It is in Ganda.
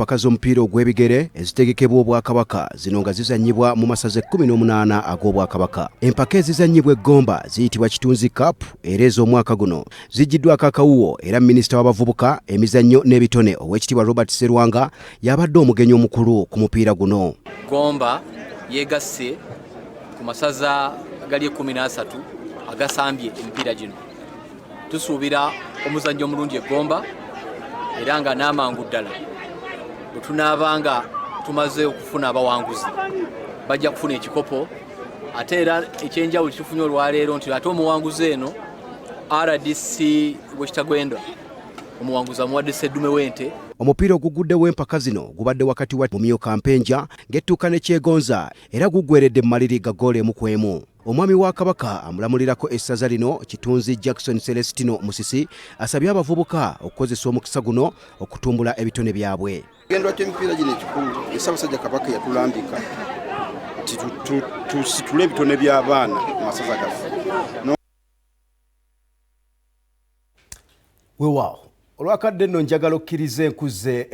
empaka z'omupiira ogw'ebigere ezitegekebwa Obwakabaka zino nga zizannyibwa mu masaze 18 ag'Obwakabaka. Empaka ezizannyibwa eggomba ziyitibwa Kitunzi Cup era ez'omwaka guno zijjiddwako akawuwo era minisita w'abavubuka emizannyo n'ebitone Oweekitiibwa Robert Sserwanga y'abadde omugenyi omukulu ku mupiira guno. Gomba yegasse ku masaza gali 13 agasambye emipiira gino. Tusuubira omuzannyo omulungi eggomba era nga n'amangu ddala bwe tunaabanga tumaze okufuna abawanguzi bajja kufuna ekikopo ate era ekyenjawulo tufunye olwaleero nti ate omuwanguzi eno RDC bwekitagwenda omuwanguzi amuwadde Sseddume w'ente. Omupiira oguguddewo empaka zino gubadde wakati wa Mumyuka Mpenja ng'ettuuka ne Kyegonza era guggweredde mu Maliri gagoolo emu ku emu. Omwami wa Kabaka amulamulirako essaza lino Kitunzi Jackson Celestino Musisi asabye abavubuka okukozesa omukisa guno okutumbula ebitone byabwe. Gendwa ky'emipiira gino ekikulu Ssaabasajja Kabaka yatulambika nti tusitule ebitone by'abaana mu masaza gaffe. Weewaawo olwakadde nno njagala okkirize nkuze